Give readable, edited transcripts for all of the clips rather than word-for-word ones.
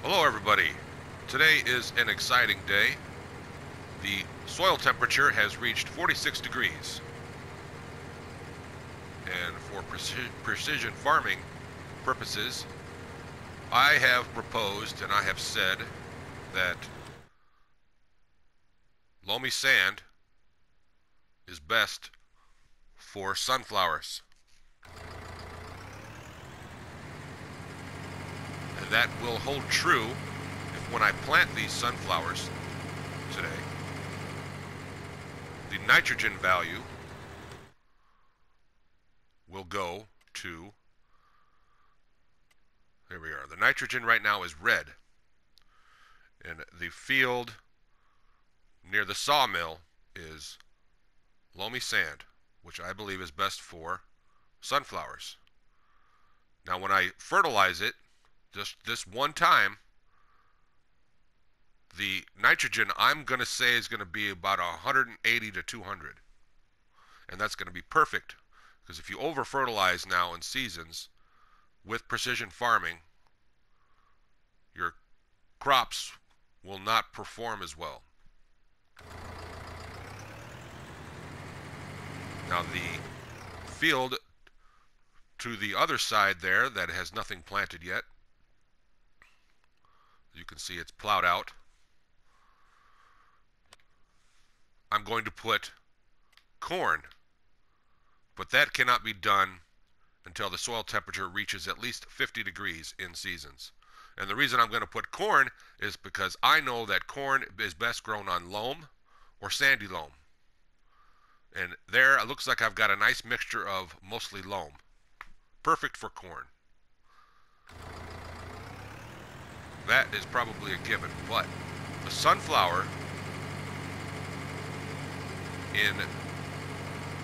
Hello everybody. Today is an exciting day. The soil temperature has reached 46 degrees. And for precision farming purposes, I have proposed and I have said that loamy sand is best for sunflowers. And that will hold true if when I plant these sunflowers today, the nitrogen value will go to, there we are. The nitrogen right now is red. And the field near the sawmill is loamy sand, which I believe is best for sunflowers. Now when I fertilize it, just this one time, the nitrogen I'm going to say is going to be about 180 to 200. And that's going to be perfect, because if you over fertilize now in seasons with precision farming, your crops will not perform as well. Now the field to the other side there that has nothing planted yet, you can see it's plowed out. I'm going to put corn, but that cannot be done until the soil temperature reaches at least 50 degrees in seasons. And the reason I'm going to put corn is because I know that corn is best grown on loam or sandy loam. And there it looks like I've got a nice mixture of mostly loam. Perfect for corn. That is probably a given, but the sunflower in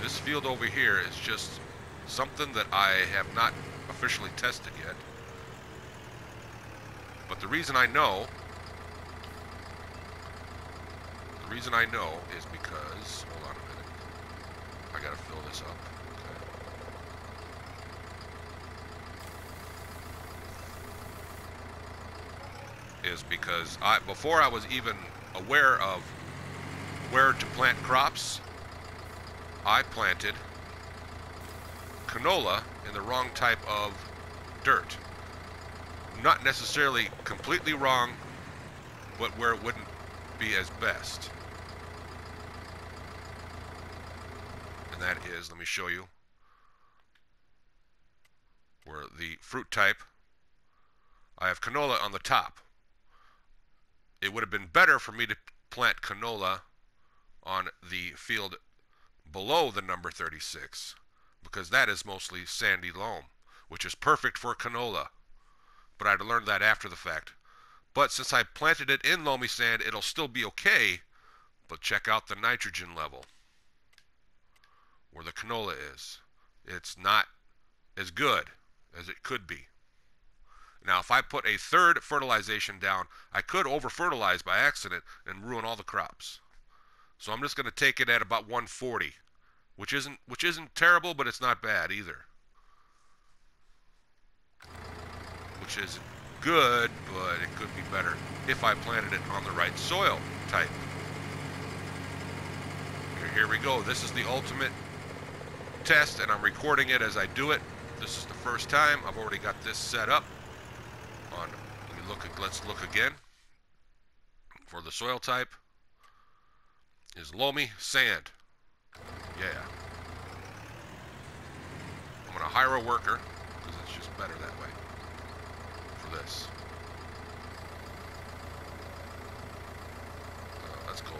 this field over here is just something that I have not officially tested yet. But the reason I know is because, hold on a minute, I gotta fill this up. Is because before I was even aware of where to plant crops, I planted canola in the wrong type of dirt. Not necessarily completely wrong, but where it wouldn't be as best. And that is, let me show you, where the fruit type, I have canola on the top. It would have been better for me to plant canola on the field below the number 36, because that is mostly sandy loam, which is perfect for canola. But I'd learned that after the fact. But since I planted it in loamy sand, it'll still be okay, but check out the nitrogen level where the canola is. It's not as good as it could be. Now, if I put a third fertilization down, I could over-fertilize by accident and ruin all the crops. So I'm just going to take it at about 140, which isn't terrible, but it's not bad either. Which is good, but it could be better if I planted it on the right soil type. Here we go. This is the ultimate test, and I'm recording it as I do it. This is the first time. I've already got this set up. Let's look again. For the soil type is loamy sand. Yeah. I'm going to hire a worker because it's just better that way for this. Let's go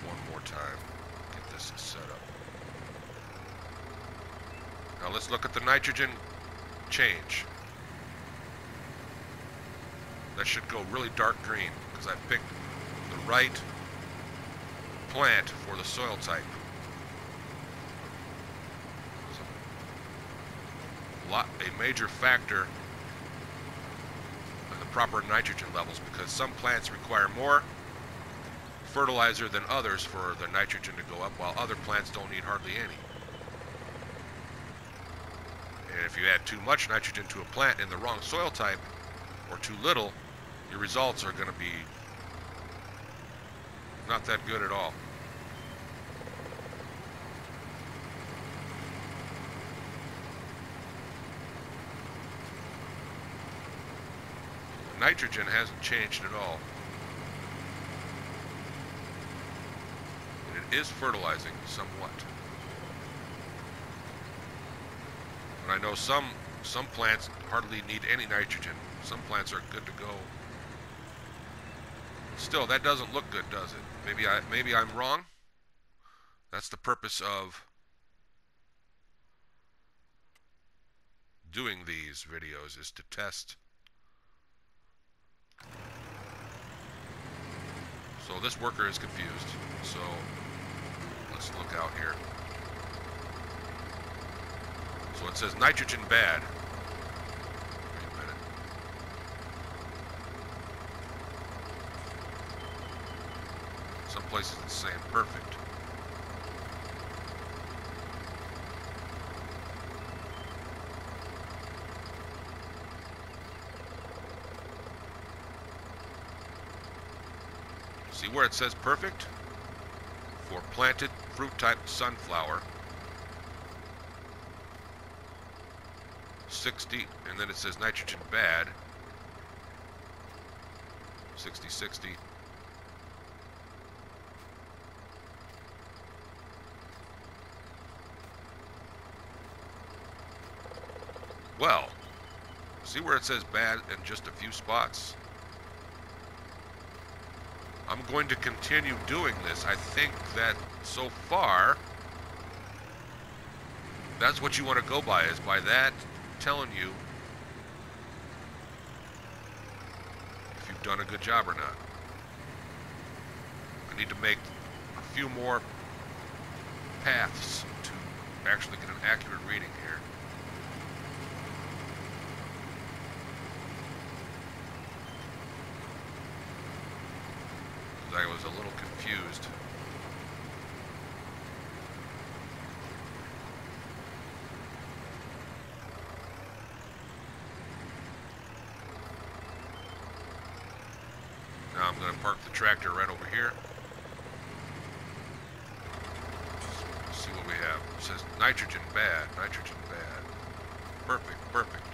one more time. Get this set up. Now let's look at the nitrogen change. That should go really dark green because I picked the right plant for the soil type. A major factor in the proper nitrogen levels, because some plants require more fertilizer than others for the nitrogen to go up, while other plants don't need hardly any. And if you add too much nitrogen to a plant in the wrong soil type, or too little, your results are going to be not that good at all. Nitrogen hasn't changed at all. And it is fertilizing somewhat. But I know some plants hardly need any nitrogen. Some plants are good to go. Still, that doesn't look good, does it? Maybe I'm wrong. That's the purpose of doing these videos, is to test. So this worker is confused. So let's look out here. So it says nitrogen bad. Wait a minute. Some places it's saying perfect. See where it says perfect? For planted fruit type sunflower. 60, and then it says nitrogen bad. 60. Well, see where it says bad in just a few spots? I'm going to continue doing this. I think that so far, that's what you want to go by, is by that telling you if you've done a good job or not. I need to make a few more paths to actually get an accurate reading here. I was a little confused. Now I'm going to park the tractor right over here. Let's see what we have. It says nitrogen bad, nitrogen bad. Perfect.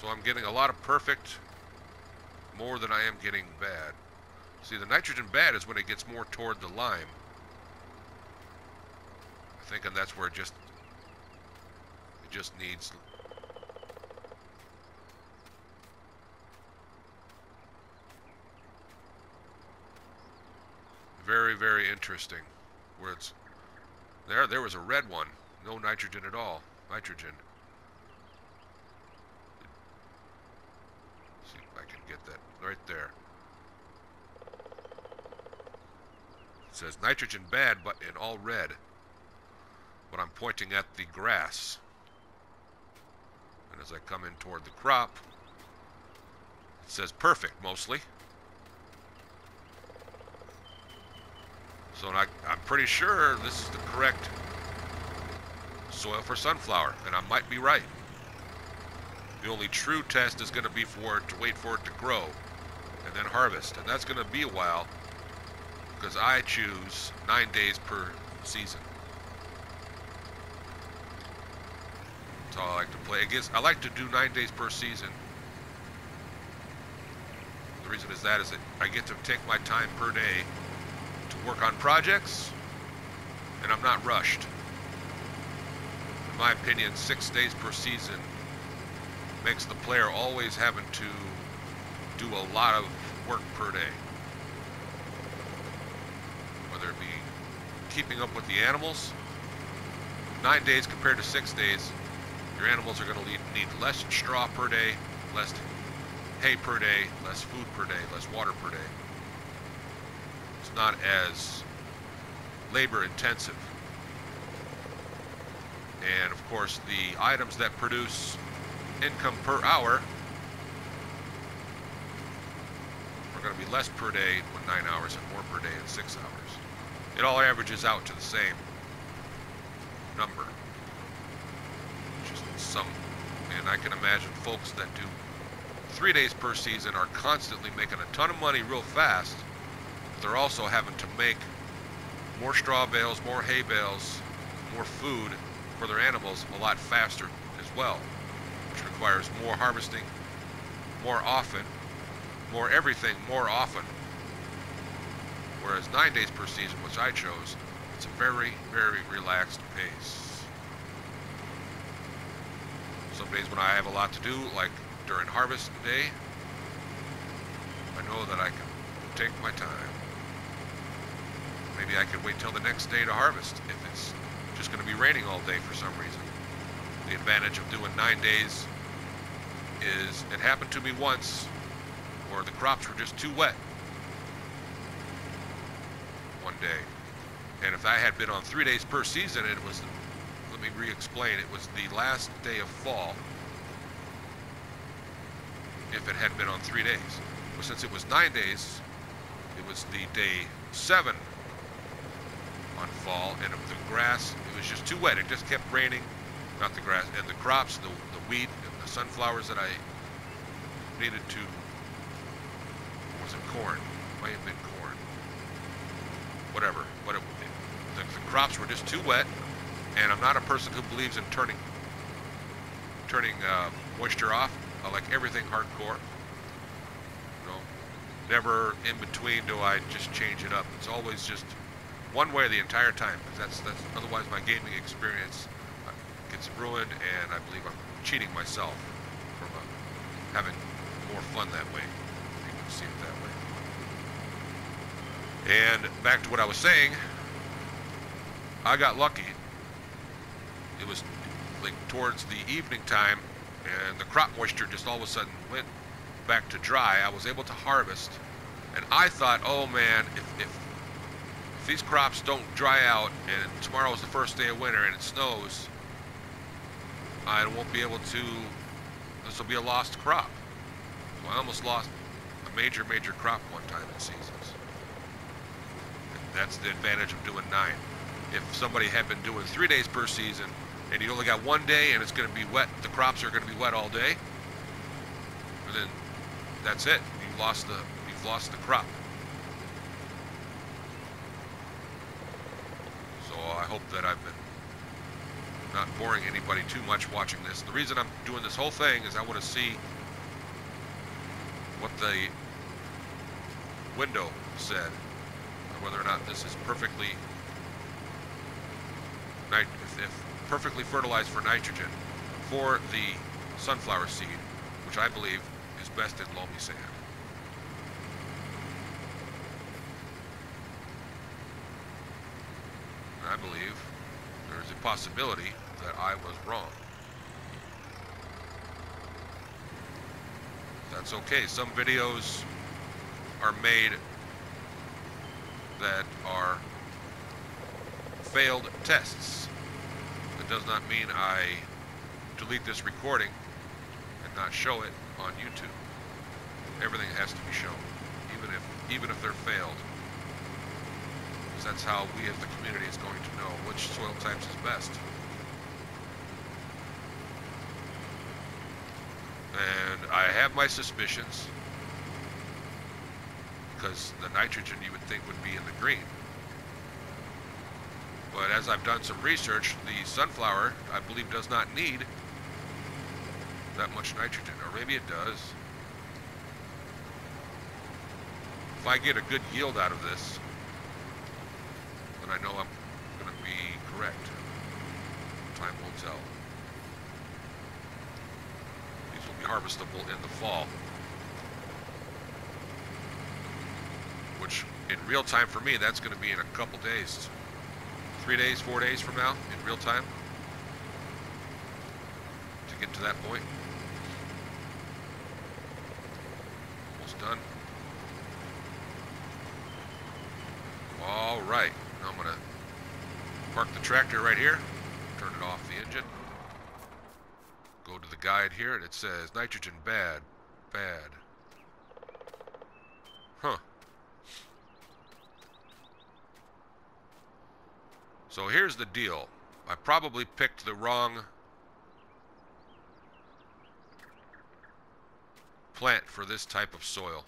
So I'm getting a lot of perfect, more than I am getting bad. See, the nitrogen bad is when it gets more toward the lime. I think, and that's where it just needs. Very interesting. Where it's there was a red one, no nitrogen at all. Nitrogen. See if I can get that right there. It says nitrogen bad, but in all red. But I'm pointing at the grass. And as I come in toward the crop, it says perfect mostly. So I'm pretty sure this is the correct soil for sunflower, and I might be right. The only true test is going to be to wait for it to grow and then harvest, and that's going to be a while because I choose 9 days per season. That's how I like to play. I like to do 9 days per season. The reason is that I get to take my time per day to work on projects, and I'm not rushed. In my opinion, 6 days per season makes the player always having to do a lot of work per day. Whether it be keeping up with the animals, 9 days compared to 6 days, your animals are going to need less straw per day, less hay per day, less food per day, less water per day. It's not as labor intensive. And of course, the items that produce income per hour are going to be less per day with 9 hours and more per day in 6 hours. It all averages out to the same number, which is some, and I can imagine folks that do 3 days per season are constantly making a ton of money real fast. They're also having to make more straw bales, more hay bales, more food for their animals a lot faster as well, which requires more harvesting, more often, more everything, more often. Whereas 9 days per season, which I chose, it's a very, very relaxed pace. Some days when I have a lot to do, like during harvest day, I know that I can take my time. Maybe I can wait till the next day to harvest if it's just going to be raining all day for some reason. The advantage of doing 9 days is it happened to me once where the crops were just too wet one day. And if I had been on 3 days per season, it was, let me re-explain, it was the last day of fall if it had been on 3 days. But since it was 9 days, it was the day 7 on fall, and the grass, it was just too wet. It just kept raining, not the grass, and the crops, the wheat, and the sunflowers that I needed to, or was it corn? It might have been corn. Whatever. The crops were just too wet, and I'm not a person who believes in turning moisture off. I like everything hardcore. You know, never in between do I just change it up. It's always just one way the entire time, because that's otherwise my gaming experience gets ruined, and I believe I'm cheating myself from having more fun that way. You can see it that way. And back to what I was saying, I got lucky. It was like towards the evening time, and the crop moisture just all of a sudden went back to dry. I was able to harvest, and I thought, oh man, if these crops don't dry out and tomorrow is the first day of winter and it snows, I won't be able to, this will be a lost crop. So I almost lost a major crop one time in seasons. That's the advantage of doing 9. If somebody had been doing 3 days per season and you only got 1 day and it's going to be wet, the crops are going to be wet all day, and then that's it. You've lost the crop. So I hope that I've been not boring anybody too much watching this. The reason I'm doing this whole thing is I want to see what the window said, or whether or not this is perfectly perfectly fertilized for nitrogen for the sunflower seed, which I believe is best in loamy sand. And I believe there's a possibility that I was wrong. That's okay. Some videos are made that are failed tests. That does not mean I delete this recording and not show it on YouTube. Everything has to be shown, even if they're failed, because that's how we as the community is going to know which soil types is best. And I have my suspicions, because the nitrogen you would think would be in the green. But as I've done some research, the sunflower, I believe, does not need that much nitrogen, or maybe it does. If I get a good yield out of this, then I know I'm going to be correct. Time will tell. These will be harvestable in the fall, which in real time for me, that's going to be in a couple days. 3 days, 4 days from now, in real time, to get to that point. Almost done. All right, now I'm gonna park the tractor right here, turn it off the engine, go to the guide here, and it says nitrogen bad. Huh. So here's the deal. I probably picked the wrong plant for this type of soil.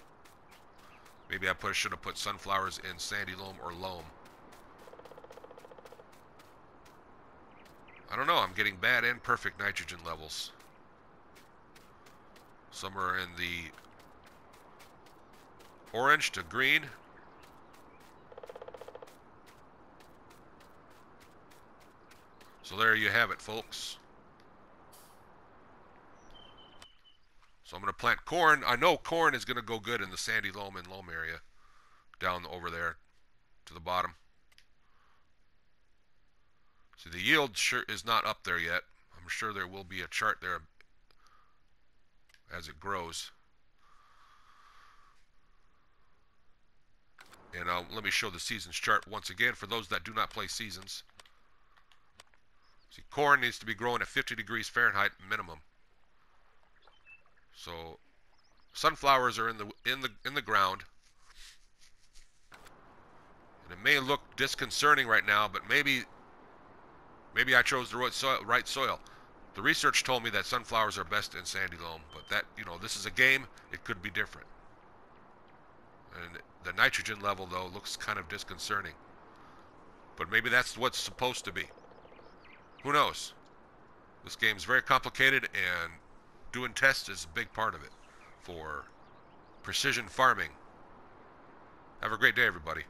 Maybe I should have put sunflowers in sandy loam or loam. I don't know, I'm getting bad and perfect nitrogen levels. Some are in the orange to green. So there you have it, folks. So I'm going to plant corn. I know corn is going to go good in the sandy loam and loam area down over there to the bottom. See, the yield sure is not up there yet. I'm sure there will be a chart there as it grows. And let me show the seasons chart once again for those that do not play seasons. See, corn needs to be growing at 50 degrees Fahrenheit minimum. So sunflowers are in the ground. And it may look disconcerting right now, but maybe I chose the right soil. The research told me that sunflowers are best in sandy loam, but that, you know, this is a game, it could be different. And the nitrogen level, though, looks kind of disconcerting. But maybe that's what's supposed to be. Who knows? This game's very complicated, and doing tests is a big part of it for precision farming. Have a great day, everybody.